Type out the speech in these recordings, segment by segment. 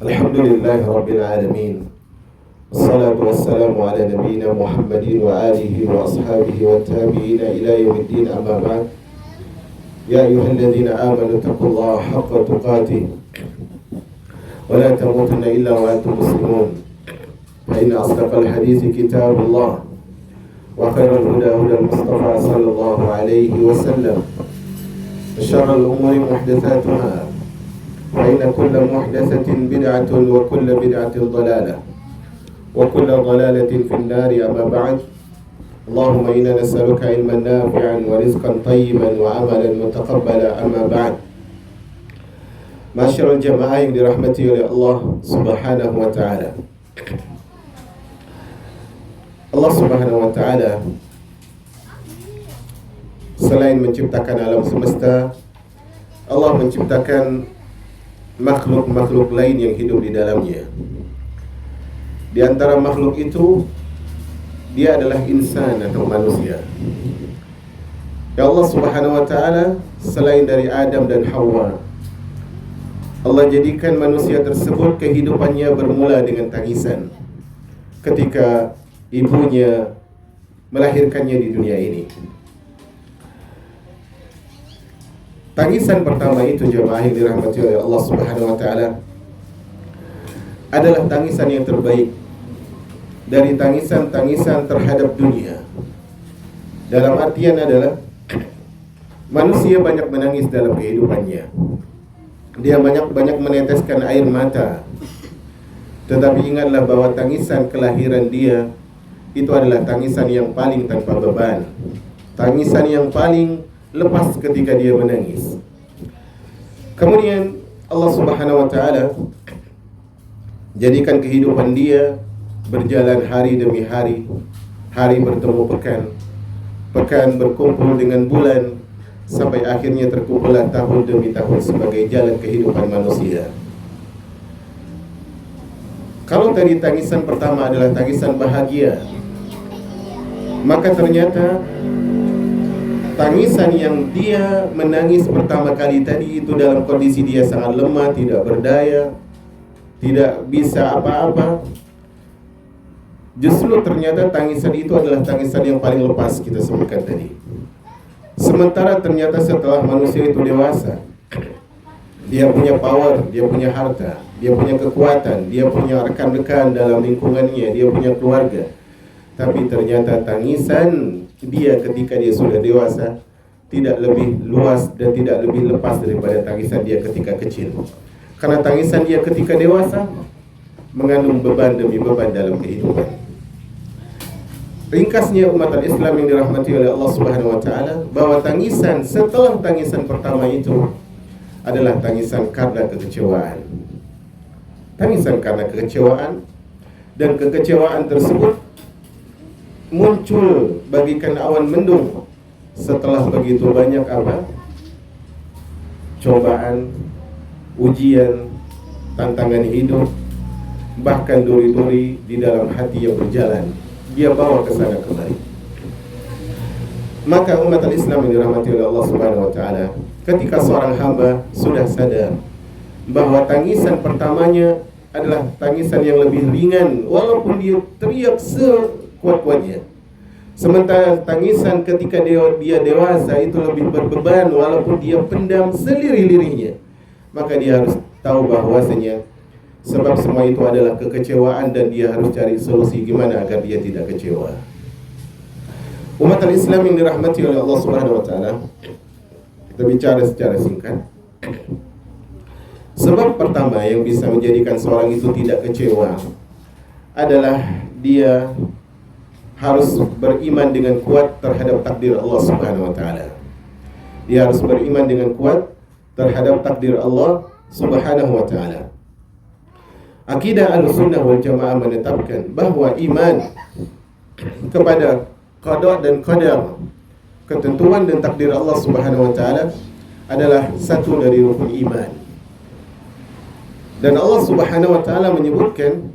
Alhamdulillahi Rabbil Alamin. Wassalatu wassalamu ala nabiyyina Muhammadin wa alihi wa ashabihi wa tabi'ina ila yaumiddin, amma ba'd. Ya ayyuhalladzina amanu taqullaha haqqa tuqatih wa la tamutunna illa wa antum muslimun. Fa inna asdaqal hadithi kitabullah wa khairal huda hudal Mustafa sallallahu alaihi wasallam. Wa syarrul umuri muhdatsatuha fa inna kulla muhdatsatin bid'atun wa kulla bid'atin dhalalah wa kulla dhalalatin fin nari, amma ba'd. Allahumma inna nas'aluka ilman nafi'an wa rizqan tayyiban wa amalan mutaqabbala, amma ba'd. Masyarul jamaah yang dirahmati oleh Allah Subhanahu wa ta'ala. Allah Subhanahu wa ta'ala selain menciptakan alam semesta, Allah menciptakan makhluk-makhluk lain yang hidup di dalamnya. Di antara makhluk itu, dia adalah insan atau manusia. Ya Allah Subhanahu wa ta'ala, selain dari Adam dan Hawa, Allah jadikan manusia tersebut kehidupannya bermula dengan tangisan ketika ibunya melahirkannya di dunia ini. Tangisan pertama itu, jemaah yang dirahmati oleh Allah Subhanahu wa ta'ala, adalah tangisan yang terbaik dari tangisan-tangisan terhadap dunia. Dalam artian adalah manusia banyak menangis dalam kehidupannya. Dia banyak meneteskan air mata. Tetapi ingatlah bahwa tangisan kelahiran dia itu adalah tangisan yang paling tanpa beban, tangisan yang paling lepas ketika dia menangis. Kemudian Allah Subhanahu wa ta'ala jadikan kehidupan dia berjalan hari demi hari, hari bertemu pekan, pekan berkumpul dengan bulan, sampai akhirnya terkumpulah tahun demi tahun sebagai jalan kehidupan manusia. Kalau tadi tangisan pertama adalah tangisan bahagia, maka ternyata tangisan yang dia menangis pertama kali tadi itu dalam kondisi dia sangat lemah, tidak berdaya, tidak bisa apa-apa. Justru ternyata tangisan itu adalah tangisan yang paling lepas, kita sebutkan tadi. Sementara ternyata setelah manusia itu dewasa, dia punya power, dia punya harta, dia punya kekuatan, dia punya rekan-rekan dalam lingkungannya, dia punya keluarga. Tapi ternyata tangisan dia ketika dia sudah dewasa tidak lebih luas dan tidak lebih lepas daripada tangisan dia ketika kecil. Karena tangisan dia ketika dewasa mengandung beban demi beban dalam kehidupan. Ringkasnya umat Islam yang dirahmati oleh Allah Subhanahu wa ta'ala, bahwa tangisan setelah tangisan pertama itu adalah tangisan karena kekecewaan. Tangisan karena kekecewaan, dan kekecewaan tersebut muncul bagikan awan mendung setelah begitu banyak apa? Cobaan, ujian, tantangan hidup, bahkan duri-duri di dalam hati yang berjalan, dia bawa ke sana kemari. Maka umat Islam yang dirahmati oleh Allah Subhanahu wa ta'ala, ketika seorang hamba sudah sadar bahwa tangisan pertamanya adalah tangisan yang lebih ringan, walaupun dia teriak sekuat-kuatnya, sementara tangisan ketika dia dewasa itu lebih berbeban, walaupun dia pendam selirih-lirihnya, maka dia harus tahu bahwasanya sebab semua itu adalah kekecewaan, dan dia harus cari solusi gimana agar dia tidak kecewa. Umat Islam yang dirahmati oleh Allah Subhanahu wa ta'ala, kita bicara secara singkat. Sebab pertama yang bisa menjadikan seorang itu tidak kecewa adalah dia harus beriman dengan kuat terhadap takdir Allah Subhanahu wa ta'ala. Dia harus beriman dengan kuat terhadap takdir Allah Subhanahu wa ta'ala. Akidah Ahlussunnah wal Jamaah menetapkan bahwa iman kepada qada dan qadar, ketentuan dan takdir Allah Subhanahu wa ta'ala, adalah satu dari rukun iman. Dan Allah Subhanahu wa ta'ala menyebutkan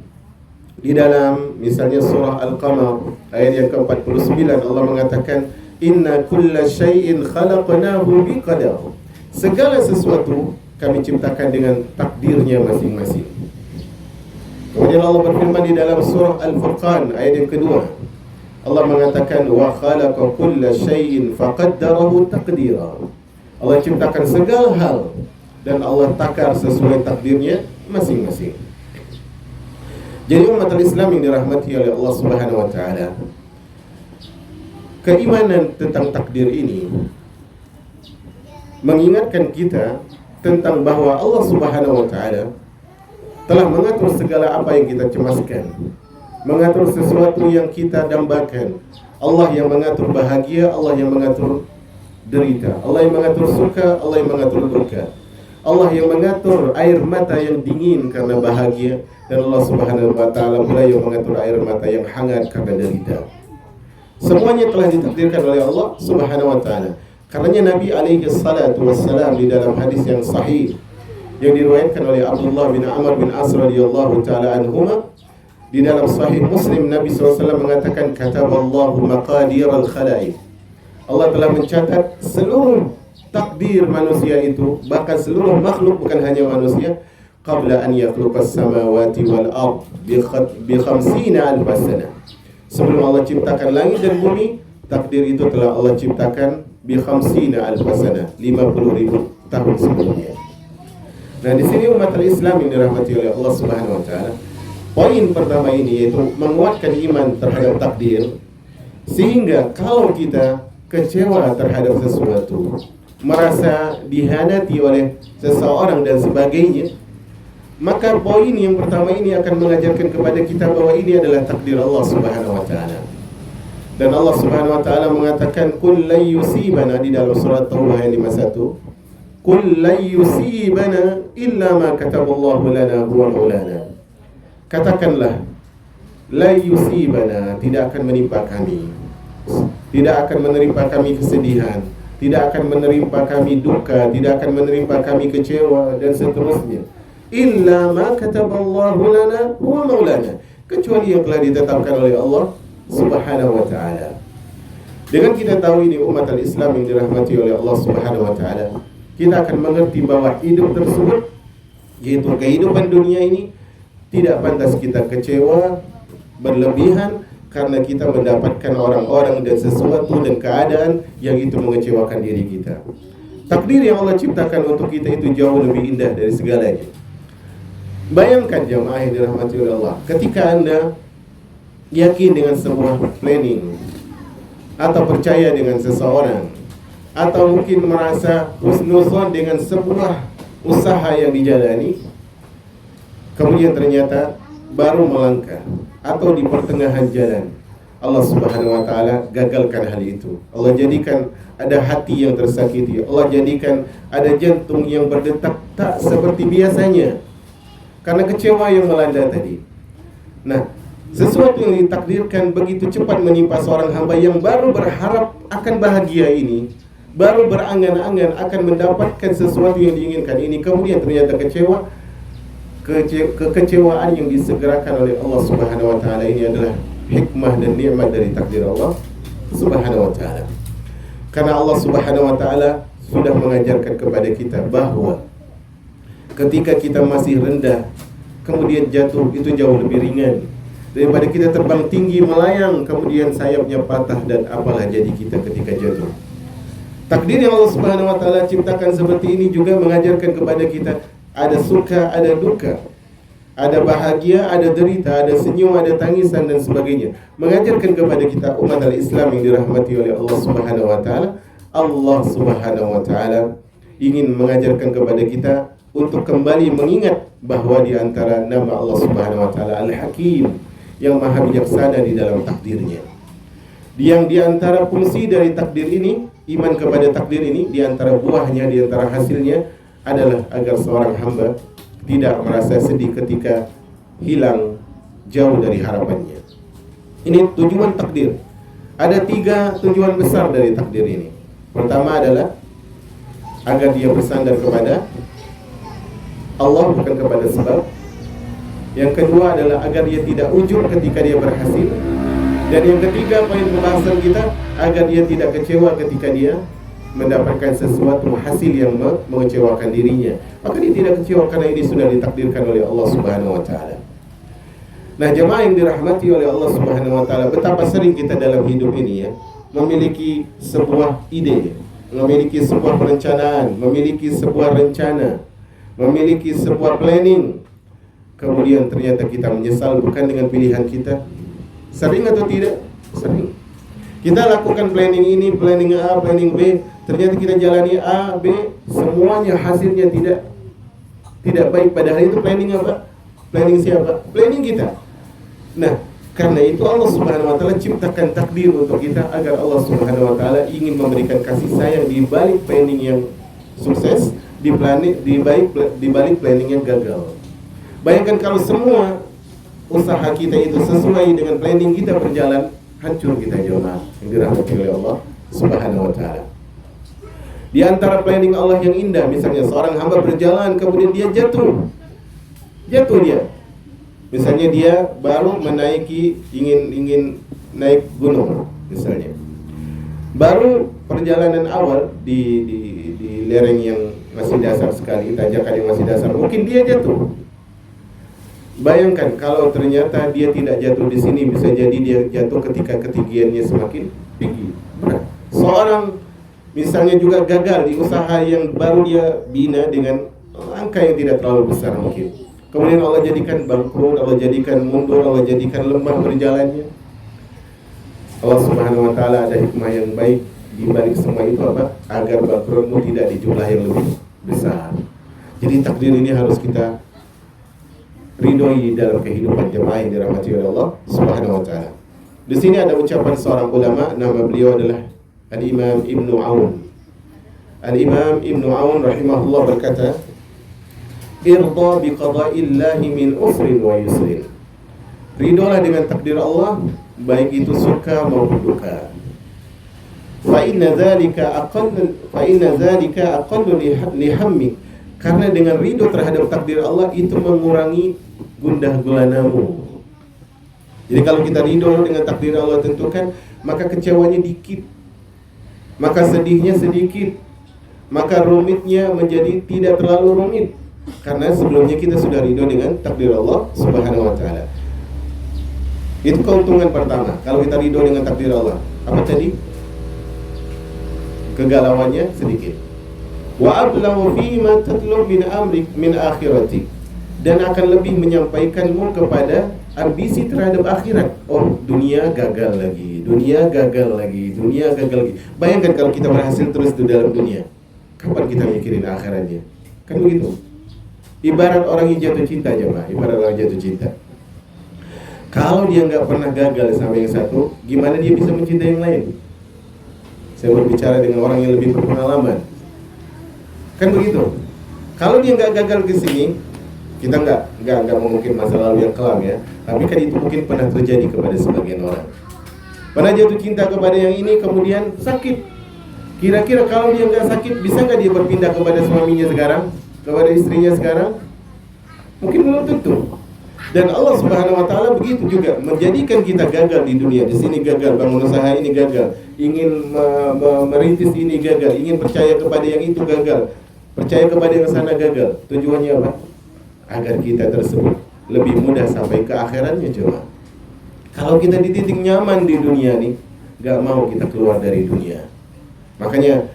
di dalam misalnya surah Al-Qamar ayat yang ke-49, Allah mengatakan inna kulla syai'in khalaqnahu biqadar. Segala sesuatu kami ciptakan dengan takdirnya masing-masing. Kemudian Allah berfirman di dalam surah Al-Furqan ayat yang kedua. Allah mengatakan wa khalaqa kulla syai'in faqaddarahu taqdira. Allah ciptakan segala hal dan Allah takar sesuai takdirnya masing-masing. Jadi umat Islam yang dirahmati oleh Allah Subhanahu wa taala, keimanan tentang takdir ini mengingatkan kita tentang bahwa Allah Subhanahu wa taala telah mengatur segala apa yang kita cemaskan, mengatur sesuatu yang kita dambakan. Allah yang mengatur bahagia, Allah yang mengatur derita, Allah yang mengatur suka, Allah yang mengatur duka, Allah yang mengatur air mata yang dingin karena bahagia, dan Allah Subhanahu wa taala pula yang mengatur air mata yang hangat karena derita. Semuanya telah ditakdirkan oleh Allah Subhanahu wa taala. Karenanya Nabi alaihi salatu wassalam di dalam hadis yang sahih yang diriwayatkan oleh Abdullah bin Amr bin As radhiyallahu taala anhuma, di dalam sahih Muslim Nabi SAW mengatakan kataballahu maqadir al-khalaiq. Allah telah mencatat seluruh takdir manusia itu, bahkan seluruh makhluk bukan hanya manusia, qabla an yakhluqas samawati wal ard bi 50 alf sana. Sebelum Allah ciptakan langit dan bumi, takdir itu telah Allah ciptakan bi 50 alf sana, 50.000 tahun sebelumnya. Nah, di sini umat Islam yang dirahmati oleh Allah Subhanahu wa taala, poin pertama ini yaitu menguatkan iman terhadap takdir, sehingga kalau kita kecewa terhadap sesuatu, merasa dihianati oleh seseorang dan sebagainya, maka poin yang pertama ini akan mengajarkan kepada kita bahwa ini adalah takdir Allah Subhanahu wa taala. Dan Allah Subhanahu wa taala mengatakan kul la yusibana di dalam surat Taubah ayat 51, kul la yusibana illa ma kataballahu lana huwa maulana. Katakanlah, la yusibana, tidak akan menimpa kami, tidak akan menimpa kami kesedihan, tidak akan menimpa kami duka, tidak akan menimpa kami kecewa dan seterusnya, illa ma kataballahu lana huwa maulana, kecuali yang telah ditetapkan oleh Allah Subhanahu wa taala. Dengan kita tahu ini umat al-Islam yang dirahmati oleh Allah Subhanahu wa taala, kita akan mengerti bahwa hidup tersebut, yaitu kehidupan dunia ini, tidak pantas kita kecewa berlebihan karena kita mendapatkan orang-orang dan sesuatu dan keadaan yang itu mengecewakan diri kita. Takdir yang Allah ciptakan untuk kita itu jauh lebih indah dari segalanya. Bayangkan jemaah yang dirahmati oleh Allah, ketika Anda yakin dengan sebuah planning, atau percaya dengan seseorang, atau mungkin merasa husnuzon dengan sebuah usaha yang dijalani, kemudian ternyata baru melangkah atau di pertengahan jalan Allah Subhanahu wa taala gagalkan hal itu. Allah jadikan ada hati yang tersakiti, Allah jadikan ada jantung yang berdetak tak seperti biasanya karena kecewa yang melanda tadi. Nah, sesuatu yang ditakdirkan begitu cepat menimpa seorang hamba yang baru berharap akan bahagia ini, baru berangan-angan akan mendapatkan sesuatu yang diinginkan ini, kemudian ternyata kecewa. Kekecewaan yang disegerakan oleh Allah Subhanahu wa taala ini adalah hikmah dan nikmat dari takdir Allah Subhanahu wa taala. Karena Allah Subhanahu wa taala sudah mengajarkan kepada kita bahwa ketika kita masih rendah kemudian jatuh, itu jauh lebih ringan daripada kita terbang tinggi melayang kemudian sayapnya patah dan apalah jadi kita ketika jatuh. Takdir yang Allah Subhanahu wa taala ciptakan seperti ini juga mengajarkan kepada kita ada suka, ada duka, ada bahagia, ada derita, ada senyum, ada tangisan dan sebagainya. Mengajarkan kepada kita umat al-Islam yang dirahmati oleh Allah Subhanahu wa taala, Allah Subhanahu wa taala ingin mengajarkan kepada kita untuk kembali mengingat bahwa di antara nama Allah Subhanahu wa taala Al-Hakim, yang maha bijaksana di dalam takdirnya. Yang di antara fungsi dari takdir ini, iman kepada takdir ini, di antara buahnya, di antara hasilnya adalah agar seorang hamba tidak merasa sedih ketika hilang jauh dari harapannya. Ini tujuan takdir. Ada 3 tujuan besar dari takdir ini. Pertama adalah agar dia bersandar kepada Allah, bukan kepada sebab. Yang kedua adalah agar dia tidak ujub ketika dia berhasil. Dan yang ketiga, poin pembahasan kita, agar dia tidak kecewa ketika dia mendapatkan sesuatu hasil yang mengecewakan dirinya. Maka dia tidak kecewa karena ini sudah ditakdirkan oleh Allah Subhanahu wa taala. Nah, jemaah yang dirahmati oleh Allah Subhanahu wa taala, betapa sering kita dalam hidup ini ya memiliki sebuah ide, memiliki sebuah perencanaan, memiliki sebuah rencana, memiliki sebuah planning. Kemudian ternyata kita menyesal bukan dengan pilihan kita. Sering atau tidak? Sering. Kita lakukan planning ini, planning A, planning B, ternyata kita jalani A, B, semuanya hasilnya tidak baik. Padahal itu planning apa? Planning siapa? Planning kita. Nah, karena itu Allah Subhanahu wa taala ciptakan takdir untuk kita agar Allah Subhanahu wa taala ingin memberikan kasih sayang di balik planning yang sukses, di balik planning yang gagal. Bayangkan kalau semua usaha kita itu sesuai dengan planning kita berjalan, hancur kita jemaah yang dirahmati oleh Allah Subhanahu wa taala. Di antara planning Allah yang indah, misalnya seorang hamba berjalan kemudian dia jatuh dia. Misalnya dia baru menaiki ingin naik gunung misalnya. Baru perjalanan awal di lereng yang masih dasar sekali, tanjakan yang masih dasar, mungkin dia jatuh. Bayangkan kalau ternyata dia tidak jatuh di sini, bisa jadi dia jatuh ketika ketinggiannya semakin tinggi. Berat. Seorang misalnya juga gagal di usaha yang baru dia bina dengan angka yang tidak terlalu besar mungkin. Kemudian Allah jadikan bangkrut, Allah jadikan mundur, Allah jadikan lemah berjalannya. Allah Subhanahu wa taala ada hikmah yang baik di balik semua itu apa? Agar bangkrutmu tidak di jumlah yang lebih besar. Jadi takdir ini harus kita ridhoi dalam kehidupan jemaah yang dirahmati oleh Allah Subhanahu wa taala. Di sini ada ucapan seorang ulama, nama beliau adalah Al-Imam Ibnu Aun. Al-Imam Ibnu Aun rahimahullah berkata, "Irda bi qada'illahi min usrin wa yusrin." Ridholah dengan takdir Allah, baik itu suka maupun duka. Fa inna dzalika aqallu li hammi. Karena dengan ridho terhadap takdir Allah itu mengurangi gundah gulanamu. Jadi kalau kita ridho dengan takdir Allah tentukan, maka kecewanya dikit, maka sedihnya sedikit, maka rumitnya menjadi tidak terlalu rumit. Karena sebelumnya kita sudah ridho dengan takdir Allah Subhanahu wa taala. Itu keuntungan pertama. Kalau kita ridho dengan takdir Allah, apa tadi? Kegalauannya sedikit. Wa ablamu fi ma tatlub min amrik min akhirati. Dan akan lebih menyampaikanmu kepada ambisi terhadap akhirat. Oh, dunia gagal lagi, dunia gagal lagi, dunia gagal lagi. Bayangkan kalau kita berhasil terus di dalam dunia, kapan kita mikirin akhiratnya? Kan begitu. Ibarat orang yang jatuh cinta aja, Pak. Ibarat orang jatuh cinta. Kalau dia nggak pernah gagal sama yang satu, gimana dia bisa mencintai yang lain? Saya berbicara dengan orang yang lebih berpengalaman. Kan begitu. Kalau dia nggak gagal ke sini, kita nggak mungkin masa lalu yang kelam ya. Tapi kan itu mungkin pernah terjadi kepada sebagian orang. Pernah jatuh cinta kepada yang ini, kemudian sakit. Kira-kira kalau dia nggak sakit, bisa nggak dia berpindah kepada suaminya sekarang? Kepada istrinya sekarang? Mungkin belum tentu. Dan Allah Subhanahu wa taala begitu juga menjadikan kita gagal di dunia. Di sini gagal, bangun usaha ini gagal, ingin merintis ini gagal, ingin percaya kepada yang itu gagal, percaya kepada yang sana gagal. Tujuannya apa? Agar kita tersebut lebih mudah sampai ke akhiratnya cuma. Kalau kita di titik nyaman di dunia nih, gak mau kita keluar dari dunia. Makanya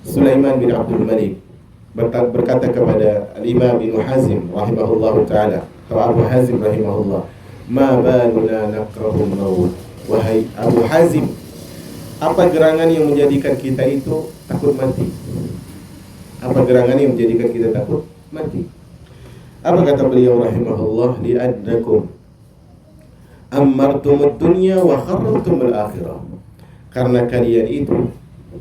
Sulaiman bin Abdul Malik berkata kepada Al-Imam Ibnu Hazim rahimahullahu ta'ala, atau Abu Hazim rahimahullah, "Ma baluna nakrahul maut." Wahai Abu Hazim, apa gerangan yang menjadikan kita itu takut mati? Apa gerangan yang menjadikan kita takut mati? Apa kata beliau rahimahullah? "Li'annakum ammartumud dunya wa kharramtumul akhirah." Karena kalian itu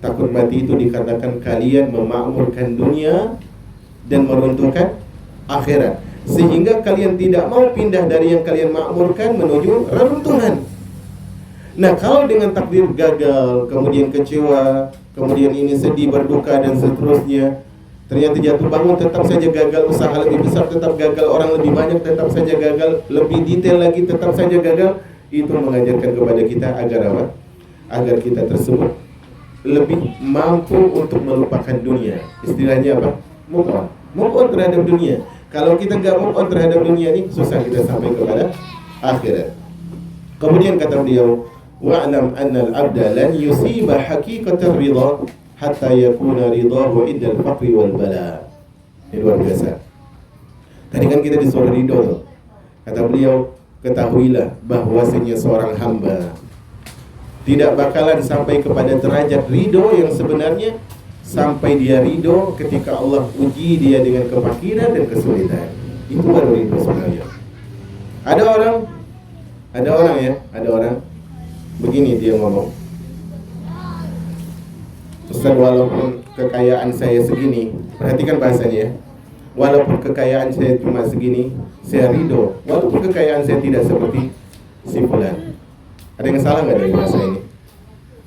takut mati itu dikarenakan kalian memakmurkan dunia dan meruntuhkan akhirat, sehingga kalian tidak mau pindah dari yang kalian makmurkan menuju reruntuhan. Nah, kalau dengan takdir gagal, kemudian kecewa, kemudian ini sedih, berduka dan seterusnya, ternyata jatuh bangun tetap saja gagal, usaha lebih besar tetap gagal, orang lebih banyak tetap saja gagal, lebih detail lagi tetap saja gagal, itu mengajarkan kepada kita agar apa? Agar kita tersebut lebih mampu untuk melupakan dunia. Istilahnya apa? Move on terhadap dunia. Kalau kita nggak move on terhadap dunia ini, susah kita sampai kepada akhirat. Kemudian kata beliau, wa'lam anna al-'abda lan yusiba haqiqatar ridha hatta yakuna ridahu indal faqri wal bala. Ini luar biasa. Tadi kan kita disuruh ridho tuh. Kata beliau, ketahuilah bahwasanya seorang hamba tidak bakalan sampai kepada derajat ridho yang sebenarnya sampai dia ridho ketika Allah uji dia dengan kefakiran dan kesulitan. Itu baru ridho sebenarnya. Ada orang begini dia ngomong, Ustaz, walaupun kekayaan saya segini, perhatikan bahasanya ya, walaupun kekayaan saya cuma segini, saya ridho. Walaupun kekayaan saya tidak seperti si fulan. Ada yang salah nggak dari bahasa ini?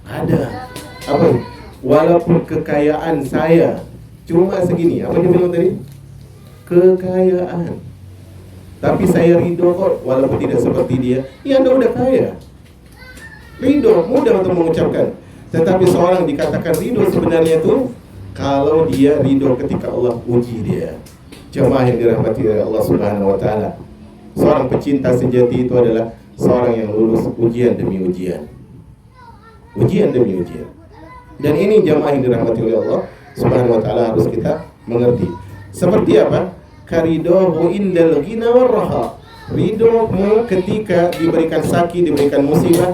Ada. Apa? Walaupun kekayaan saya cuma segini. Apa dia bilang tadi? Kekayaan. Tapi saya ridho kok, walaupun tidak seperti dia. Ya, Anda udah kaya. Ridho, mudah untuk mengucapkan. Tetapi seorang dikatakan ridho sebenarnya itu kalau dia ridho ketika Allah uji dia. Jemaah yang dirahmati oleh Allah Subhanahu wa taala. Seorang pecinta sejati itu adalah seorang yang lulus ujian demi ujian. Ujian demi ujian. Dan ini jemaah yang dirahmati oleh Allah Subhanahu wa taala harus kita mengerti. Seperti apa? Karidohu indal ghina warraha. Ridhomu ketika diberikan sakit, diberikan musibah.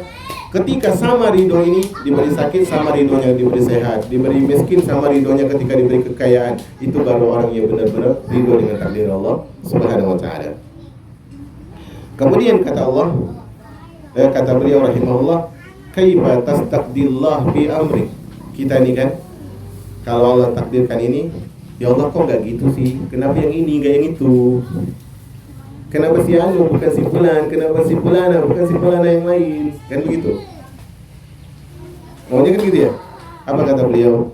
Ketika sama ridho ini diberi sakit, sama ridhonya diberi sehat, diberi miskin, sama ridhonya ketika diberi kekayaan. Itu baru orang yang benar-benar ridho dengan takdir Allah Subhanahu wa taala. Kemudian kata Allah, kata beliau rahimahullah, kaifa tastaqdillah fi amri. Kita ini kan, kalau Allah takdirkan ini, ya Allah kok nggak gitu sih? Kenapa yang ini nggak yang itu? Kenapa si anu bukan si fulan? Kenapa si fulana bukan si fulana yang lain? Kan begitu. Maunya kan gitu ya? Apa kata beliau?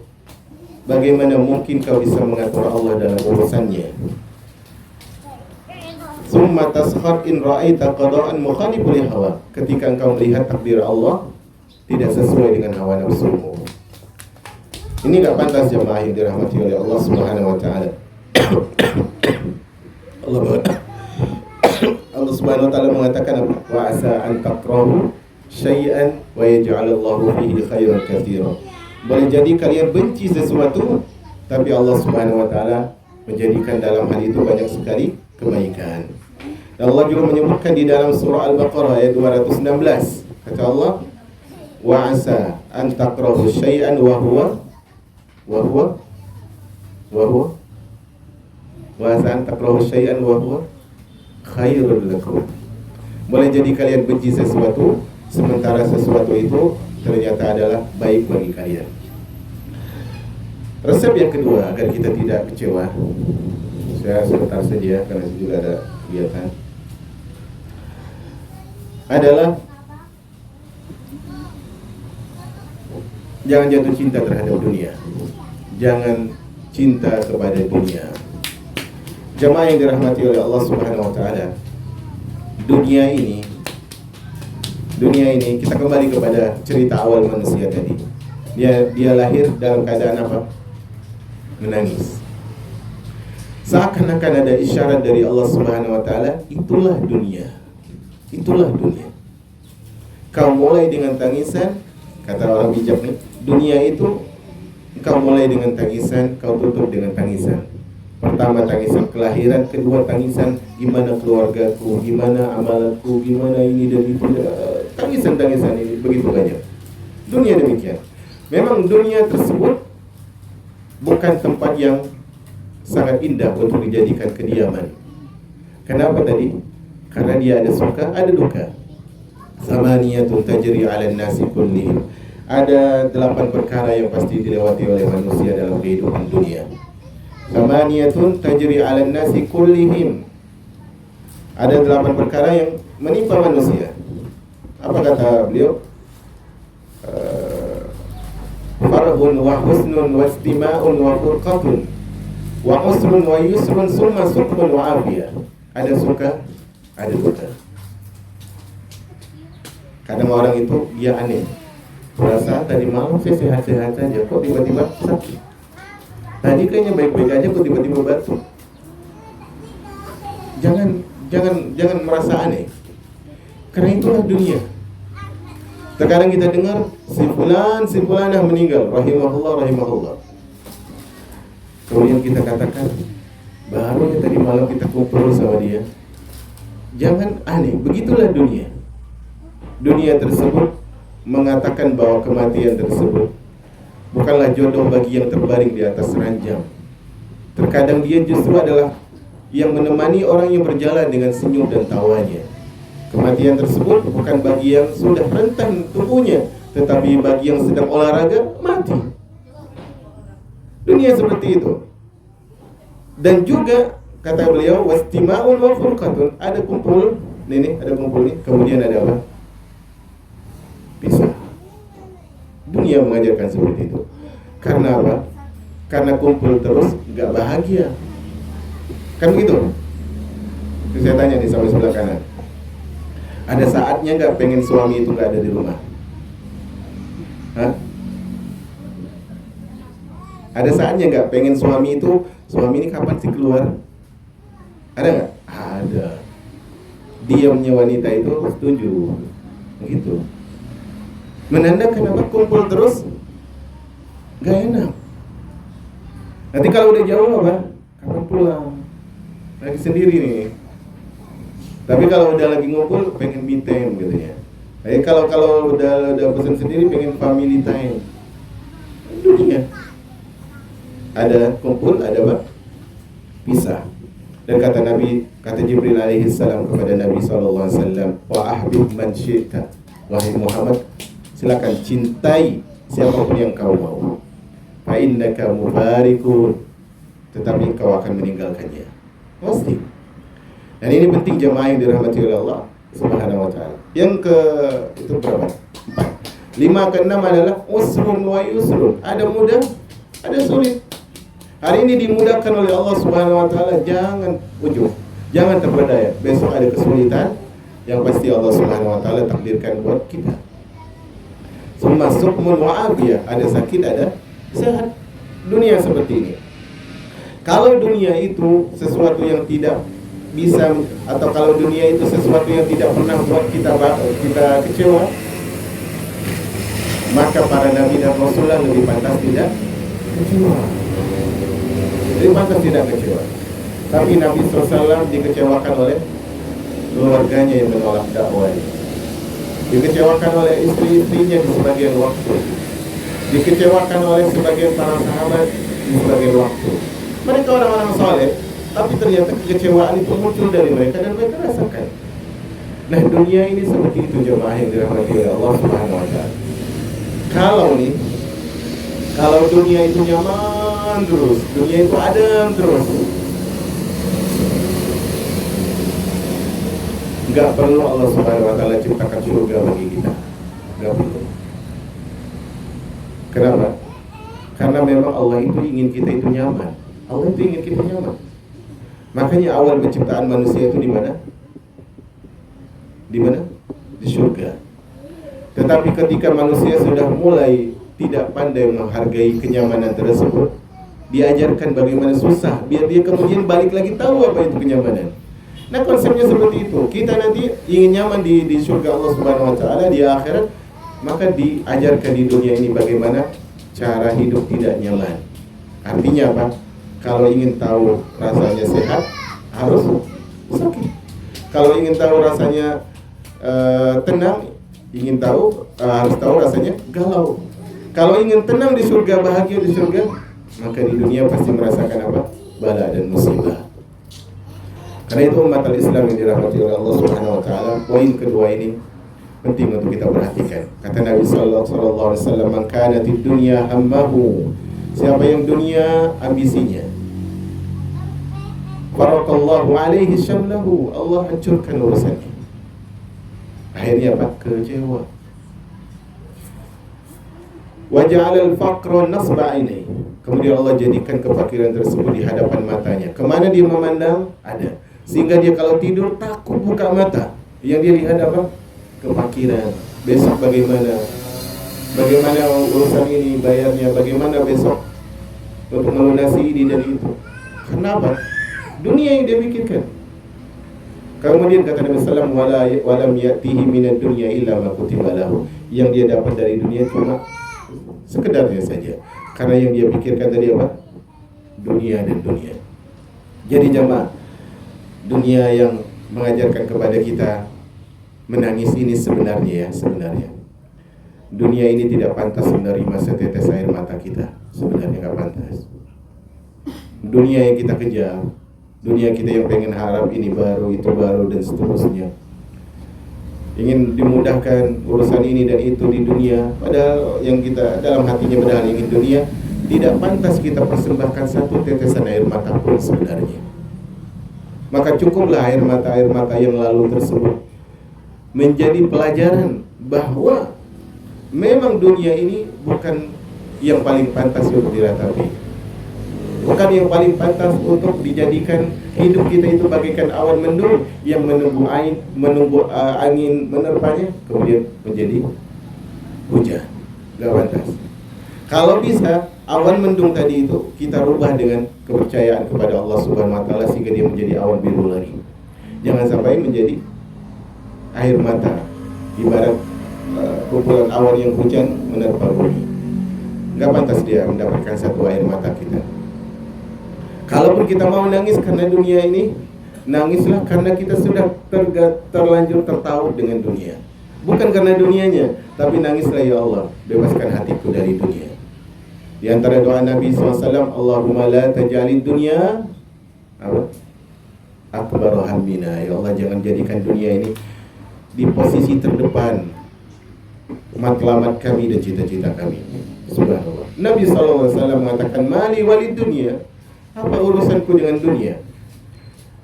Bagaimana mungkin kau bisa mengatur Allah dalam urusannya? Summa taskhar in ra'aita qada'an mukhalifun li hawa. Ketika engkau melihat takdir Allah tidak sesuai dengan hawa nafsumu. Ini enggak pantas jemaah yang dirahmati oleh Allah Subhanahu wa taala. Allah Subhanahu wa taala mengatakan apa? Wa asa an takrahu syai'an wa yaj'alallahu fihi khairan katsiran. Boleh jadi kalian benci sesuatu, tapi Allah Subhanahu wa taala menjadikan dalam hal itu banyak sekali kebaikan. Dan Allah juga menyebutkan di dalam surah Al-Baqarah ayat 216. Kata Allah, wa asa an takrahu syai'an wa asa an takrahu syai'an wa huwa khairul lakum. Boleh jadi kalian benci sesuatu, sementara sesuatu itu ternyata adalah baik bagi kalian. Resep yang kedua agar kita tidak kecewa, saya sebentar saja karena juga ada kegiatan, adalah jangan jatuh cinta terhadap dunia. Jangan cinta kepada dunia. Jemaah yang dirahmati oleh Allah Subhanahu wa taala. Dunia ini kita kembali kepada cerita awal manusia tadi. Dia lahir dalam keadaan apa? Menangis. Seakan-akan ada isyarat dari Allah Subhanahu wa taala, itulah dunia. Itulah dunia. Kau mulai dengan tangisan, kata orang bijak nih, dunia itu kau mulai dengan tangisan, kau tutup dengan tangisan. Pertama tangisan kelahiran, kedua tangisan gimana keluargaku, gimana amalanku, gimana ini dan itu. Tangisan-tangisan ini begitu banyak. Dunia demikian. Memang dunia tersebut bukan tempat yang sangat indah untuk dijadikan kediaman. Kenapa tadi? Karena dia ada suka, ada duka. Samaniyatun tajri 'alan nasi kullihim. Ada 8 perkara yang pasti dilewati oleh manusia dalam kehidupan dunia. Samaniyatun tajri 'alan nasi kullihim. Ada 8 perkara yang menimpa manusia. Apa kata beliau? Farhun wa husnun wa istima'un wa furqatun wa usrun wa yusrun summa sukmun wa afiyah. Ada suka, ada duka. Kadang orang itu dia aneh. Perasaan tadi malam saya sehat-sehat saja, kok tiba-tiba sakit. Tadi kayaknya baik-baik aja, kok tiba-tiba batuk. jangan merasa aneh. Karena itulah dunia. Terkadang kita dengar si fulanah meninggal, rahimahullah. Kemudian kita katakan, baru tadi malam kita kumpul sama dia. Jangan aneh, begitulah dunia. Dunia tersebut mengatakan bahwa kematian tersebut bukanlah jodoh bagi yang terbaring di atas ranjang. Terkadang dia justru adalah yang menemani orang yang berjalan dengan senyum dan tawanya. Kematian tersebut bukan bagi yang sudah rentan tubuhnya, tetapi bagi yang sedang olahraga mati. Dunia seperti itu. Dan juga kata beliau, wastima'un wa furqatun, ada kumpul nih, kemudian ada apa? Pisah. Dunia mengajarkan seperti itu. Karena apa? Karena kumpul terus gak bahagia. Kan begitu? Terus saya tanya nih sama sebelah kanan, ada saatnya gak pengen suami itu gak ada di rumah? Hah? Ada saatnya gak pengen suami ini kapan sih keluar? Ada gak? Ada. Diamnya wanita itu setuju. Begitu. Menandakan apa? Kumpul terus gak enak. Nanti kalau udah jauh apa? Kapan pulang? Lagi sendiri nih. Tapi kalau udah lagi ngumpul pengen me time gitu ya. Kalau udah pesan sendiri pengen family time. Dunia. Ada kumpul, ada apa? Pisah. Dan kata Jibril alaihi salam kepada Nabi sallallahu alaihi wasallam, wa ahbib man syi'ta. Wahai Muhammad, silakan cintai siapapun yang kau mau. Fa innaka mufarikun, tetapi kau akan meninggalkannya. Pasti. Dan ini penting jemaah yang dirahmati oleh Allah Subhanahu wa taala. Yang itu berapa? 4. 5 ke 6 adalah usrun wa yusrun. Ada mudah, ada sulit. Hari ini dimudahkan oleh Allah Subhanahu wa taala, jangan ujub, jangan terpedaya. Besok ada kesulitan yang pasti Allah Subhanahu wa taala takdirkan buat kita. Summa sukmun wa afiyah, ada sakit, ada sehat. Dunia seperti ini. Kalau dunia itu sesuatu yang tidak bisa, atau kalau dunia itu sesuatu yang tidak pernah buat kita kecewa, maka para nabi dan rasulullah lebih pantas tidak kecewa. Lebih pantas tidak kecewa. Tapi Nabi SAW dikecewakan oleh keluarganya yang menolak dakwah, dikecewakan oleh istri-istrinya di sebagian waktu, dikecewakan oleh sebagian para sahabat di sebagian waktu. Mereka orang-orang saleh, tapi ternyata kekecewaan itu muncul dari mereka dan mereka rasakan. Nah, dunia ini seperti itu jemaah yang dirahmati oleh Allah Subhanahu wa taala. Kalau dunia itu nyaman terus, dunia itu adem terus, nggak perlu Allah Subhanahu wa taala ciptakan surga bagi kita. Nggak perlu. Kenapa? Karena memang Allah itu ingin kita itu nyaman. Allah itu ingin kita nyaman. Makanya awal penciptaan manusia itu di mana? Di mana? Di surga. Tetapi ketika manusia sudah mulai tidak pandai menghargai kenyamanan tersebut, diajarkan bagaimana susah, biar dia kemudian balik lagi tahu apa itu kenyamanan. Nah, konsepnya seperti itu. Kita nanti ingin nyaman di surga Allah Subhanahu wa taala di akhirat, maka diajarkan di dunia ini bagaimana cara hidup tidak nyaman. Artinya apa? Kalau ingin tahu rasanya sehat, harus sakit. Kalau ingin tahu rasanya tenang, harus tahu rasanya galau. Kalau ingin tenang di surga, bahagia di surga, maka di dunia pasti merasakan apa? Bala dan musibah. Karena itu umat al-Islam yang dirahmati oleh Allah Subhanahu wa taala, poin kedua ini penting untuk kita perhatikan. Kata Nabi sallallahu alaihi wasallam, "Man kanatid dunya hammahu." Siapa yang dunia ambisinya, barakallahu alaihi syamlahu, Allah hancurkan urusannya. Akhirnya apa? Kecewa. Wa ja'ala al-faqra nasba ainihi. Kemudian Allah jadikan kefakiran tersebut di hadapan matanya. Kemana dia memandang? Ada. Sehingga dia kalau tidur takut buka mata. Yang dia lihat apa? Kefakiran. Besok bagaimana? Bagaimana urusan ini bayarnya? Bagaimana besok untuk melunasi ini dan itu? Kenapa? Dunia yang dia pikirkan. Kemudian kata Nabi sallallahu alaihi wasallam, walam ya'tihi minad dunya illa ma kutiba lahu. Yang dia dapat dari dunia cuma sekedarnya saja. Karena yang dia pikirkan tadi apa? Dunia dan dunia. Jadi jamaah, dunia yang mengajarkan kepada kita menangis ini sebenarnya dunia ini tidak pantas menerima setetes air mata kita. Sebenarnya nggak pantas. Dunia yang kita kejar, dunia kita yang pengen harap ini baru, itu baru, dan seterusnya, ingin dimudahkan urusan ini dan itu di dunia, padahal yang kita dalam hatinya padahal ingin dunia, tidak pantas kita persembahkan satu tetesan air mata pun sebenarnya. Maka cukuplah air mata yang lalu tersebut menjadi pelajaran bahwa memang dunia ini bukan yang paling pantas untuk diratapi, bukan yang paling pantas untuk dijadikan hidup kita itu bagaikan awan mendung yang menunggu angin menerpanya kemudian menjadi hujan. Gak pantas. Kalau bisa awan mendung tadi itu kita rubah dengan kepercayaan kepada Allah Subhanahu wa taala sehingga dia menjadi awan biru lagi. Jangan sampai menjadi air mata ibarat kumpulan awan yang hujan menerpa bumi. Gak pantas dia mendapatkan satu air mata kita. Kalaupun kita mau nangis karena dunia ini, nangislah karena kita sudah terlanjur tertaut dengan dunia. Bukan karena dunianya, tapi nangislah ya Allah, bebaskan hatiku dari dunia. Di antara doa Nabi SAW, Allahumma la taj'alid dunya akbar hammina. Ya Allah, jangan jadikan dunia ini di posisi terdepan matlamat kami dan cita-cita kami. Subhanallah. Nabi SAW mengatakan, mali walid dunia. Apa urusanku dengan dunia?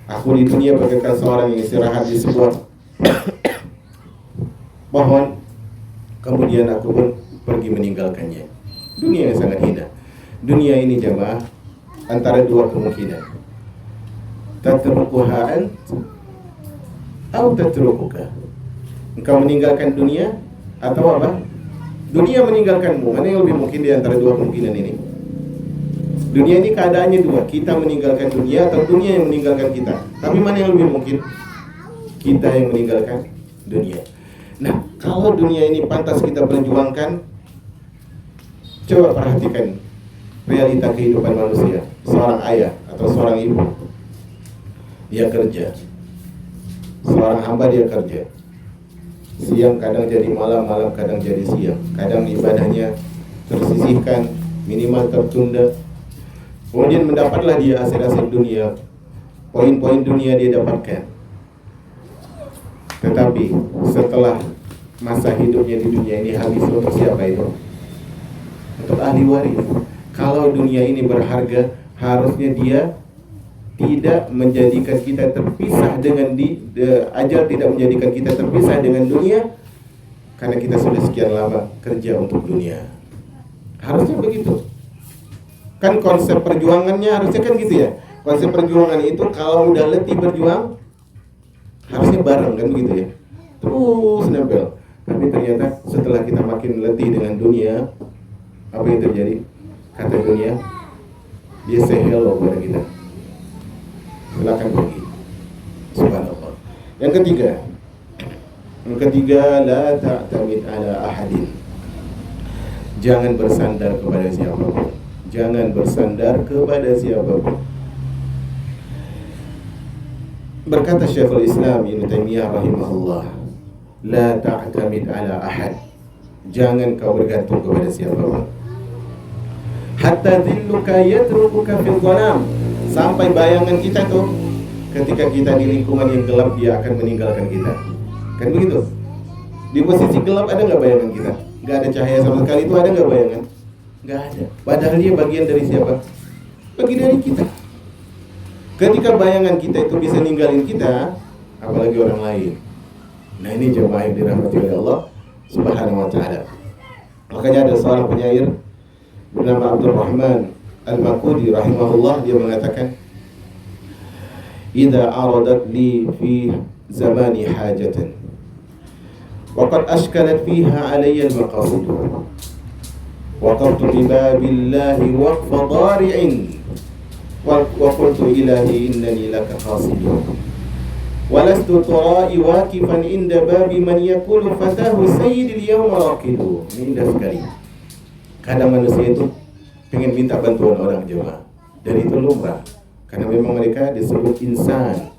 Aku di dunia bagaikan seorang yang istirahat di sebuah pohon, kemudian aku pun pergi meninggalkannya. Dunia yang sangat hina. Dunia ini jamaah antara dua kemungkinan. Tatrukuha ant atau tatrukuka. Engkau meninggalkan dunia atau apa? Dunia meninggalkanmu. Mana yang lebih mungkin di antara dua kemungkinan ini? Dunia ini keadaannya dua, kita meninggalkan dunia atau dunia yang meninggalkan kita. Tapi mana yang lebih mungkin? Kita yang meninggalkan dunia. Nah, kalau dunia ini pantas kita perjuangkan, coba perhatikan realita kehidupan manusia. Seorang ayah atau seorang ibu, dia kerja. Seorang hamba dia kerja. Siang kadang jadi malam, malam kadang jadi siang. Kadang ibadahnya tersisihkan, minimal tertunda. Kemudian mendapatlah dia aset-aset dunia, poin-poin dunia dia dapatkan. Tetapi setelah masa hidupnya di dunia ini habis, untuk siapa itu? Untuk ahli waris. Kalau dunia ini berharga, harusnya dia tidak menjadikan kita terpisah dengan ajal tidak menjadikan kita terpisah dengan dunia, karena kita sudah sekian lama kerja untuk dunia. Harusnya begitu. Kan konsep perjuangannya harusnya kan gitu ya. Konsep perjuangan itu kalau udah letih berjuang harusnya bareng kan begitu ya. Terus nempel. Tapi ternyata setelah kita makin letih dengan dunia, apa yang terjadi? Kata dunia, dia say hello kepada kita. Silakan pergi. Subhanallah. Yang ketiga, la ta'tamid ala ahadin. Jangan bersandar kepada siapapun. Jangan bersandar kepada siapapun. Berkata Syekhul Islam Ibnu Taimiyah rahimahullah, la ta'tamid ala ahad. Jangan kau bergantung kepada siapapun. Hatta dhilluka yatrukuka fil dhalam. Sampai bayangan kita tuh ketika kita di lingkungan yang gelap, dia akan meninggalkan kita. Kan begitu? Di posisi gelap ada nggak bayangan kita? Nggak ada cahaya sama sekali, itu ada nggak bayangan? Nggak ada. Padahal dia bagian dari siapa? Bagian dari kita. Ketika bayangan kita itu bisa ninggalin kita, apalagi orang lain. Nah, ini jemaah yang dirahmati oleh Allah Subhanahu wa taala. Makanya ada seorang penyair bernama Abdurrahman Al-Makudi rahimahullah, dia mengatakan, "Idza aradat li fi zamani hajatan wa qad ashkalat fiha alayya al-maqasid waqaftu bi babillahi waqfa dari'in wa qultu ilahi innani laka khasidun Walastu tura'i waqifan inda babi man yaqulu fatahu sayyidil yawma raqidu. Ini indah sekali. Kadang manusia itu pengen minta bantuan orang jemaah, dan itu lumrah karena memang mereka disebut insan.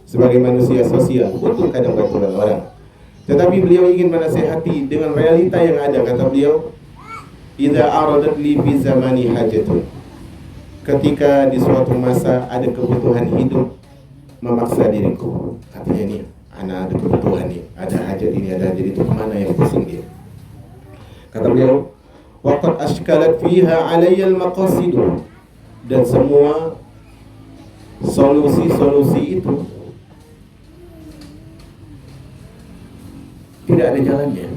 Sebagai manusia sosial butuh kadang bantuan orang. Tetapi beliau ingin menasihati dengan realita yang ada. Kata beliau, idza aradat li fi zamani hajatun. Ketika di suatu masa ada kebutuhan hidup memaksa diriku. Artinya ini, anak ada kebutuhan nih, ada hajat ini, ada hajat itu, kemana yang pusing dia. Kata beliau, waqad ashkalat fiha alayya al-maqasidu. Dan semua solusi-solusi itu tidak ada jalannya.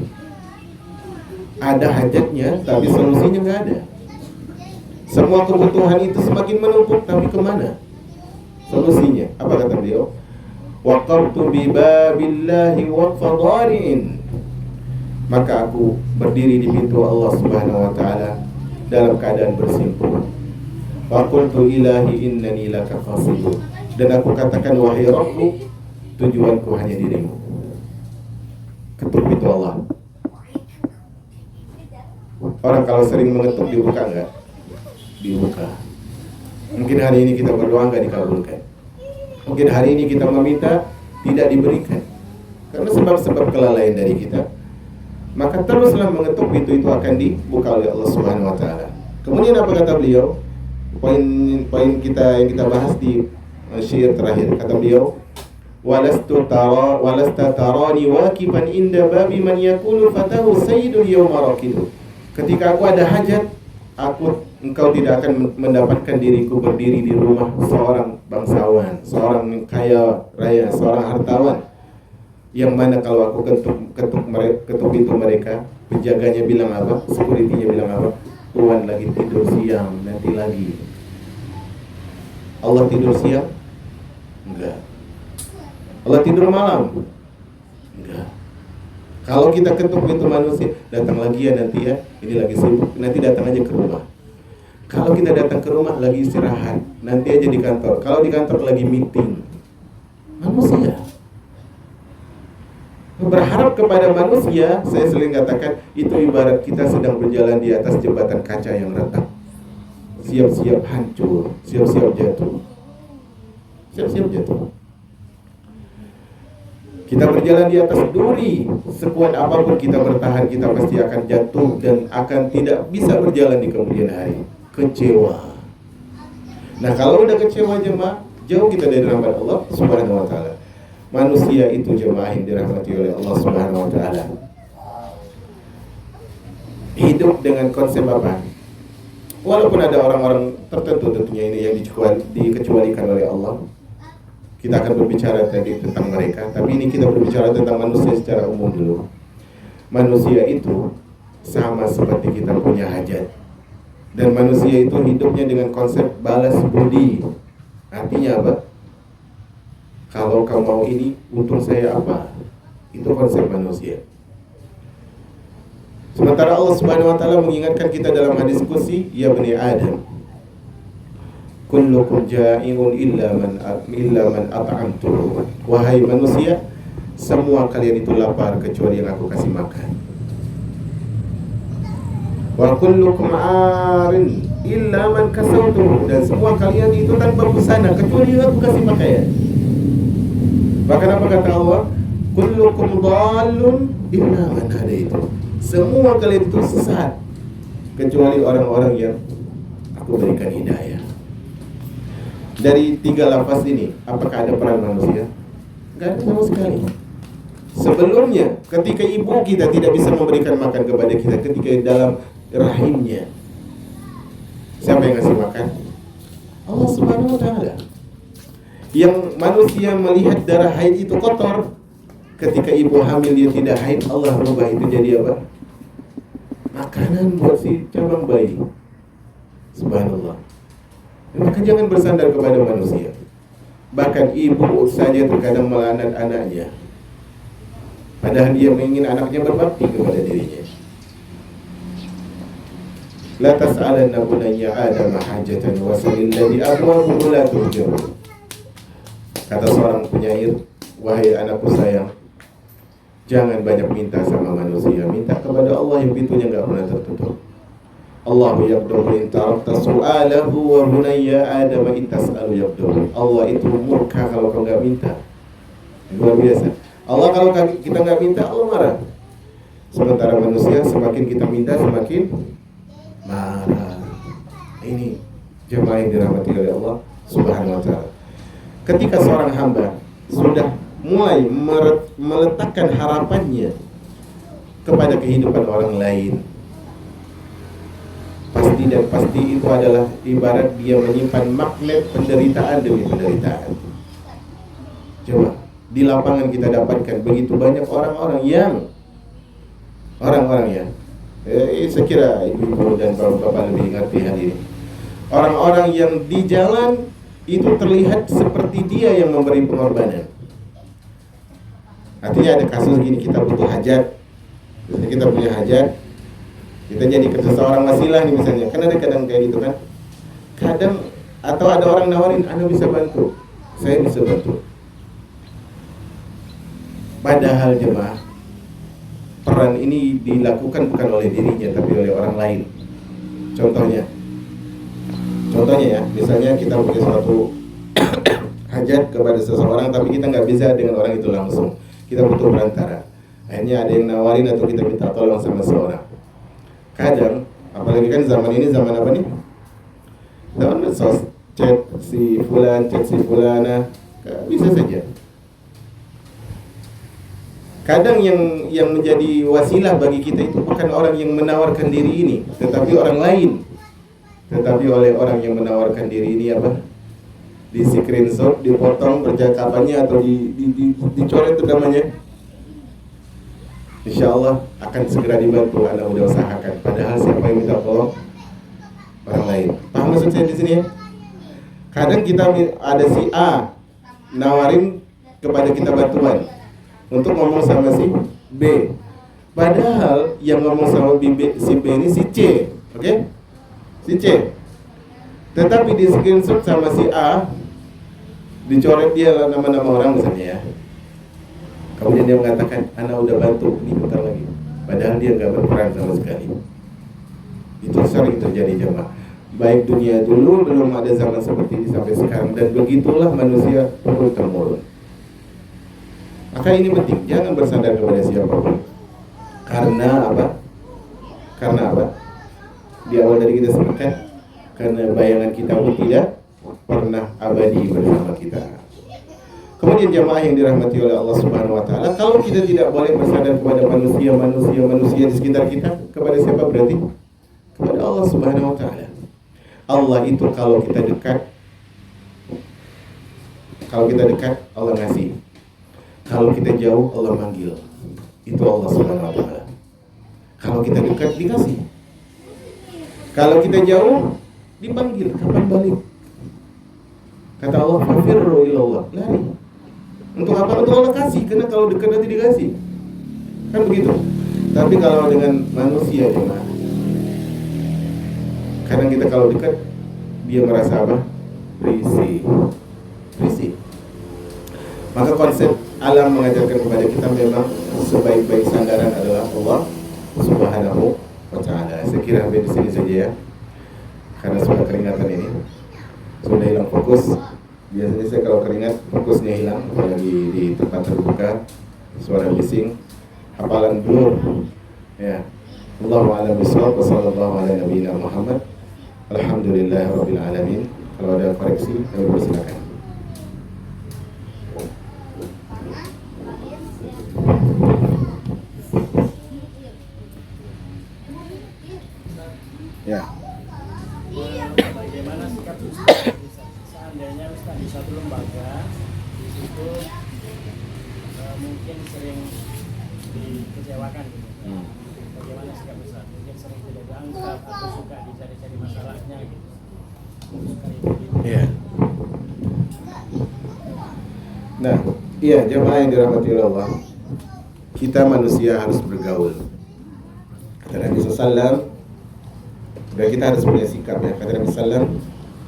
Ada hajatnya, tapi solusinya nggak ada. Semua kebutuhan itu semakin menumpuk, tapi kemana solusinya? Apa kata beliau? Waqartu bi babillahi waqfa dhari'in. Maka aku berdiri di pintu Allah Subhanahu wa taala dalam keadaan bersimpuh. Wa qultu ilahi innani laka qasidun. Dan aku katakan, wahai Rabbku, tujuanku hanya dirimu. Ketuk pintu Allah. Orang kalau sering mengetuk dibuka enggak? Dibuka. Mungkin hari ini kita berdoa enggak dikabulkan. Mungkin hari ini kita meminta tidak diberikan karena sebab-sebab kelalaian dari kita. Maka teruslah mengetuk, pintu itu akan dibuka oleh Allah Subhanahu wa taala. Kemudian apa kata beliau? Poin kita yang kita bahas di syair terakhir. Kata beliau, walasta tarani waqifan inda babi man yaqulu fatahu sayyidul yawma raqidu. Ketika aku ada hajat, engkau tidak akan mendapatkan diriku berdiri di rumah seorang bangsawan, seorang kaya raya, seorang hartawan, yang mana kalau aku ketuk pintu mereka, penjaganya bilang apa? Security-nya bilang apa? Tuhan lagi tidur siang, nanti lagi. Allah tidur siang? Enggak. Allah tidur malam? Enggak. Kalau kita ketuk pintu manusia, datang lagi ya nanti ya, ini lagi sibuk, nanti datang aja ke rumah. Kalau kita datang ke rumah lagi istirahat, nanti aja di kantor. Kalau di kantor lagi meeting. Manusia berharap kepada manusia, saya sering katakan, itu ibarat kita sedang berjalan di atas jembatan kaca yang retak. Siap-siap hancur, siap-siap jatuh. Siap-siap jatuh. Kita berjalan di atas duri, sekuat apapun kita bertahan, kita pasti akan jatuh dan akan tidak bisa berjalan di kemudian hari. Kecewa. Nah, kalau udah kecewa jemaah, jauh kita dari rahmat Allah Subhanahu wa taala. Manusia itu jemaah yang dirahmati oleh Allah Subhanahu wa taala. Hidup dengan konsep apa? Walaupun ada orang-orang tertentu tentunya ini yang dikecualikan oleh Allah. Kita akan berbicara tadi tentang mereka, tapi ini kita berbicara tentang manusia secara umum dulu. Manusia itu sama seperti kita punya hajat. Dan manusia itu hidupnya dengan konsep balas budi. Artinya apa? Kalau kau mau ini, untung saya apa? Itu konsep manusia. Sementara Allah Subhanahu wa taala mengingatkan kita dalam hadis qudsi, ya bani Adam, kullukum ja'iun illa man at'amtu. Wahai manusia, semua kalian itu lapar kecuali yang aku kasih makan. Wa kullukum 'arin illa man kasautu. Dan semua kalian itu tanpa busana kecuali yang aku kasih pakaian. Bahkan apa kata Allah? Kullukum dhallun illa man hadaitu. Semua kalian itu sesat kecuali orang-orang yang aku berikan hidayah. Dari tiga lafaz ini, apakah ada peran manusia? Enggak ada sama sekali. Sebelumnya, ketika ibu kita tidak bisa memberikan makan kepada kita, ketika dalam rahimnya, siapa yang ngasih makan? Allah Subhanahu wa taala. Yang manusia melihat darah haid itu kotor, ketika ibu hamil dia tidak haid, Allah rubah itu jadi apa? Makanan buat si cabang bayi. Subhanallah. Maka jangan bersandar kepada manusia. Bahkan ibu saja terkadang melaknat anaknya, padahal dia ingin anaknya berbakti kepada dirinya. La tas'alanna bunayya Adam hajatan wa salil ladzi abwahu la turjur. Kata seorang penyair, wahai anakku sayang, jangan banyak minta sama manusia, minta kepada Allah yang pintunya nggak pernah tertutup. Allahu yaqdamu in tarakta su'alahu wa bunayya Adam in tas'alu yaqdamu. Allah itu murka kalau kau nggak minta. Luar biasa. Allah kalau kita nggak minta, Allah marah. Sementara manusia semakin kita minta semakin marah. Ini jemaah yang dirahmati oleh Allah Subhanahu wa taala. Ketika seorang hamba sudah mulai meletakkan harapannya kepada kehidupan orang lain, pasti dan pasti itu adalah ibarat dia menyimpan magnet penderitaan demi penderitaan. Coba di lapangan kita dapatkan begitu banyak orang-orang yang saya kira ibu dan bapak lebih ngerti hal ini. Orang-orang yang di jalan itu terlihat seperti dia yang memberi pengorbanan. Artinya ada kasus gini, kita butuh hajat, misalnya kita punya hajat, kita jadi ke seseorang wasilah nih misalnya, kan ada kadang kayak gitu kan. Kadang atau ada orang nawarin, Anda bisa bantu, saya bisa bantu. Padahal jemaah, peran ini dilakukan bukan oleh dirinya tapi oleh orang lain. Contohnya ya, misalnya kita punya suatu hajat kepada seseorang tapi kita nggak bisa dengan orang itu langsung, kita butuh perantara. Akhirnya ada yang nawarin atau kita minta tolong sama seorang. Kadang, apalagi kan zaman ini zaman apa nih? Zaman medsos, chat si fulan, chat si fulana, bisa saja. Kadang yang menjadi wasilah bagi kita itu bukan orang yang menawarkan diri ini, tetapi orang lain. Tetapi oleh orang yang menawarkan diri ini apa? Di screenshot, dipotong percakapannya atau dicoret itu namanya. Insya Allah akan segera dibantu. Anda udah usahakan. Padahal siapa yang minta tolong? Orang lain. Paham maksud saya di sini ya? Kadang kita ada si A nawarin kepada kita bantuan untuk ngomong sama si B. Padahal yang ngomong sama si B ini si C, oke? Si C. Tetapi di screenshot sama si A, dicoret dia nama-nama orang misalnya ya. Kemudian dia mengatakan, Ana udah bantu, ini bentar lagi. Padahal dia gak berperan sama sekali. Itu sering terjadi jemaah. Baik dunia dulu, belum ada zaman seperti ini sampai sekarang. Dan begitulah manusia turun-temurun. Maka ini penting, jangan bersandar kepada siapapun. Karena apa? Di awal tadi kita sebutkan, karena bayangan kita pun tidak pernah abadi bersama kita. Kemudian jamaah yang dirahmati oleh Allah Subhanahu wa taala, kalau kita tidak boleh bersandar kepada manusia di sekitar kita, kepada siapa berarti? Kepada Allah Subhanahu wa taala. Allah itu kalau kita dekat Allah ngasih. Kalau kita jauh Allah manggil. Itu Allah Subhanahu wa taala. Kalau kita dekat dikasih. Kalau kita jauh dipanggil, kapan balik? Kata Allah, fafirru ilallah, lari. Untuk apa? Untuk Allah kasih, karena kalau dekat nanti dikasih. Kan begitu. Tapi kalau dengan manusia gimana? Kadang kita kalau dekat dia merasa apa? Risih. Maka konsep alam mengajarkan kepada kita memang sebaik-baik sandaran adalah Allah Subhanahu wa taala. Saya kira sampai di sini saja ya. Karena sudah keringatan ini. Sudah hilang fokus. Biasanya saya kalau keringat fokusnya hilang, apalagi di tempat terbuka, suara bising, hafalan blur. Ya. Allahu a'lam bishawab. Wassallallahu ala nabiyina Muhammad. Alhamdulillahirabbil alamin. Kalau ada koreksi, kami persilakan. Ya. Bagaimana sikap Ustaz seandainya Ustaz di satu lembaga di situ mungkin sering dikecewakan gitu. Bagaimana sikap Ustaz? Mungkin sering tidak dianggap atau suka dicari-cari masalahnya gitu. Iya. Nah, iya jemaah yang dirahmati Allah. Kita manusia harus bergaul. Kata Nabi SAW, dan kita harus punya sikap ya. Kata Nabi SAW,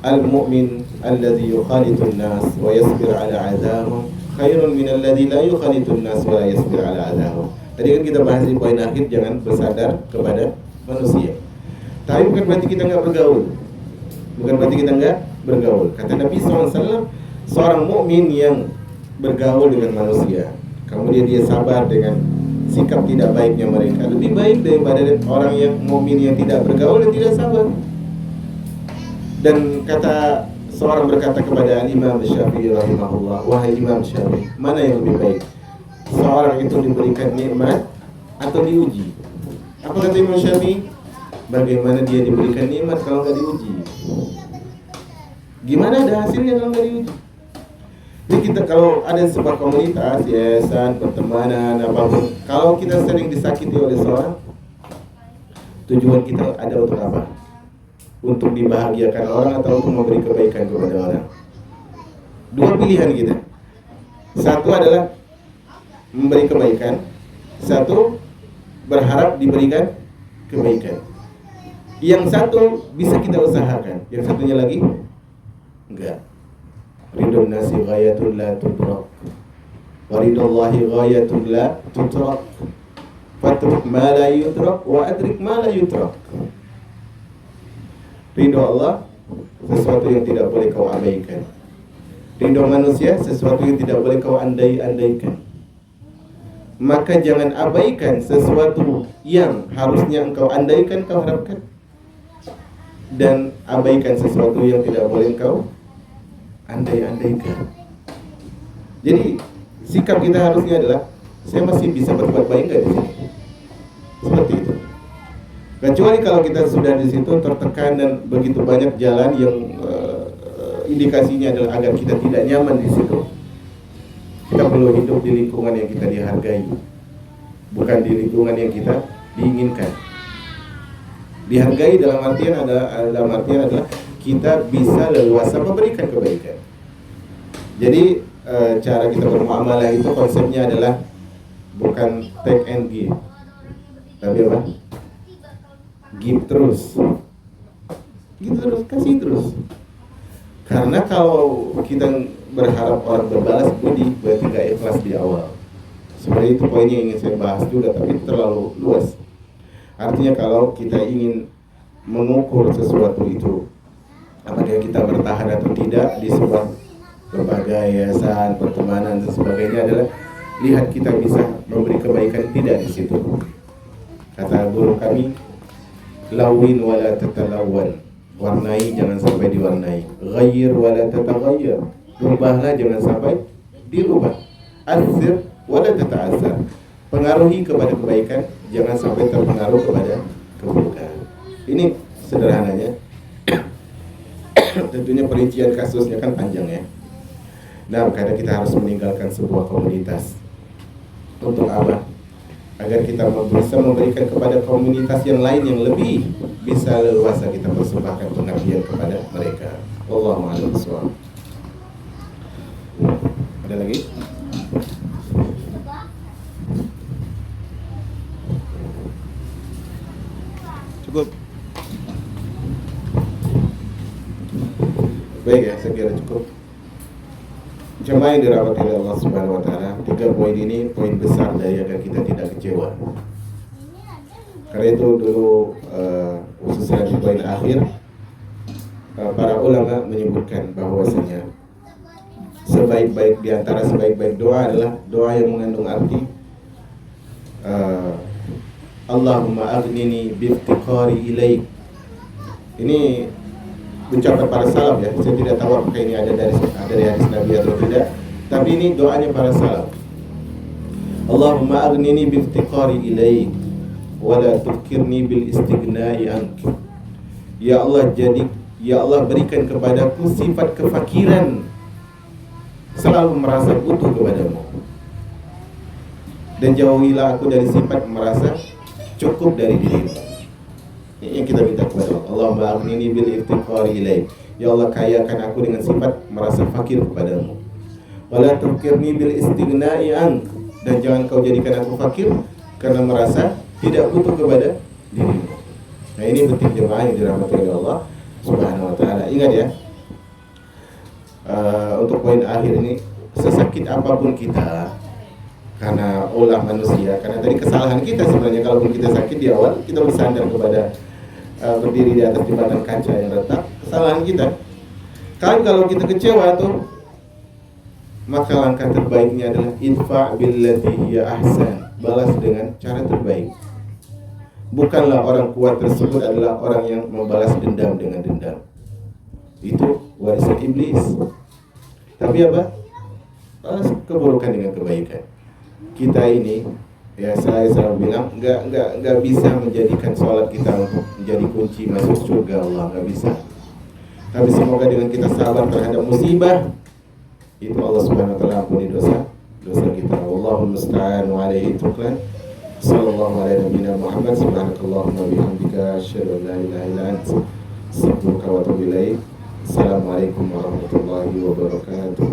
al-mu'min alladhi yukhalitun nas wa yasbir ala adahum khairun minal ladzi la yukhalitun nas wa la yasbir ala adahum. Tadi kan kita bahas di poin akhir, jangan bersandar kepada manusia. Tapi bukan berarti kita nggak bergaul. Bukan berarti kita nggak bergaul. Kata Nabi SAW, seorang mukmin yang bergaul dengan manusia, kemudian dia sabar dengan sikap tidak baiknya mereka, lebih baik daripada orang yang mukmin yang tidak bergaul dan tidak sabar. Dan kata seorang berkata kepada Imam Syafi'i rahimahullah, wahai Imam Syafi'i, mana yang lebih baik? Seorang itu diberikan nikmat atau diuji? Apa kata Imam Syafi'i? Bagaimana dia diberikan nikmat kalau nggak diuji? Gimana ada hasilnya kalau nggak diuji? Jadi kita kalau ada sebuah komunitas, yayasan, pertemanan, apapun, kalau kita sering disakiti oleh seorang, tujuan kita ada untuk apa? Untuk dibahagiakan orang atau untuk memberi kebaikan kepada orang? Dua pilihan kita. Satu adalah memberi kebaikan, satu berharap diberikan kebaikan. Yang satu bisa kita usahakan, yang satunya lagi enggak. Ridho nasi ghayatun la tudrak, wa ridallahi ghayatun la tudrak, fatruk ma la yudrak wa adrik ma la yudrak. Ridho Allah sesuatu yang tidak boleh kau abaikan. Ridho manusia sesuatu yang tidak boleh kau andai-andaikan. Maka jangan abaikan sesuatu yang harusnya engkau andaikan, kau harapkan, dan abaikan sesuatu yang tidak boleh engkau andai-andaikan. Jadi sikap kita harusnya adalah, saya masih bisa berbuat baik nggak di sini? Seperti itu. Kecuali kalau kita sudah di situ tertekan dan begitu banyak jalan yang indikasinya adalah agar kita tidak nyaman di situ. Kita perlu hidup di lingkungan yang kita dihargai, bukan di lingkungan yang kita diinginkan. Dihargai dalam artian adalah kita bisa leluasa memberikan kebaikan. Jadi cara kita bermuamalah itu konsepnya adalah bukan take and give, tapi apa? Give terus, kasih terus. Karena kalau kita berharap orang berbalas budi, berarti gak ikhlas di awal. Sebenarnya itu poin yang ingin saya bahas juga, tapi terlalu luas. Artinya kalau kita ingin mengukur sesuatu itu, apakah kita bertahan atau tidak di sebuah lembaga, yayasan, pertemanan dan sebagainya, adalah lihat kita bisa memberi kebaikan tidak di situ. Kata guru kami, lawin wala tatalawwan, warnai jangan sampai diwarnai, ghayyir wala tataghayyir, rubahlah jangan sampai dirubah, azir wala tata'azzar, pengaruhi kepada kebaikan, jangan sampai terpengaruh kepada keburukan. Ini sederhananya. Tentunya perincian kasusnya kan panjang ya. Nah, karena kita harus meninggalkan sebuah komunitas. Untuk apa? Agar kita bisa memberikan kepada komunitas yang lain yang lebih bisa leluasa kita persembahkan pengabdian kepada mereka. Wallahu a'lam bishawab. Ada lagi? Cukup. Baik ya, saya kira cukup. Jemaah yang dirahmati oleh Allah Subhanahu wa taala, 3 poin ini poin besar dari agar kita tidak kecewa. Karena itu dulu khususnya di poin akhir, para ulama menyebutkan bahwasanya sebaik-baik di antara sebaik-baik doa adalah doa yang mengandung arti Allahumma aghnini biftiqari ilaik. Ini ucapan para salaf ya. Saya tidak tahu apakah ini ada dari hadis Nabi atau tidak, tapi ini doanya para salaf. Allahumma aghnini biftiqari ilaik wa la tufkirni bil istighna'i ank. Ya Allah, berikan kepadaku sifat kefakiran, selalu merasa butuh kepadamu, dan jauhilah aku dari sifat merasa cukup dari dirimu. Ini yang kita minta kepada Allah. Allahumma aghnini bil iftiqari ilaik. Ya Allah, kayakan aku dengan sifat merasa fakir kepadamu. Wala tufkirni bil istighna'i ank, dan jangan kau jadikan aku fakir karena merasa tidak butuh kepada dirimu. Nah, ini penting jemaah yang dirahmati oleh Allah Subhanahu wa taala. Ingat ya, untuk poin akhir ini sesakit apapun kita, karena olah manusia, karena tadi kesalahan kita sebenarnya. Kalaupun kita sakit di awal, kita bersandar kepada berdiri di atas jembatan kaca yang retak, kesalahan kita. Kalau kita kecewa tuh, maka langkah terbaiknya adalah idfa billati hiya ahsan, balas dengan cara terbaik. Bukanlah orang kuat tersebut adalah orang yang membalas dendam dengan dendam. Itu warisan iblis. Tapi apa? Balas keburukan dengan kebaikan. Kita ini, ya saya selalu bilang, nggak bisa menjadikan sholat kita untuk menjadi kunci masuk surga Allah, nggak bisa. Tapi semoga dengan kita sabar terhadap musibah, itu Allah Subhanahu wa taala ampuni dosa kita. Wallahul musta'an wa alaihi tuklan. Sallallahu alaihi nabiyina Muhammad, subhanakallahumma bihamdika, asyhadu an la ilaha illa anta, astaghfiruka wa atubu ilaik. Assalamualaikum warahmatullahi wabarakatuh.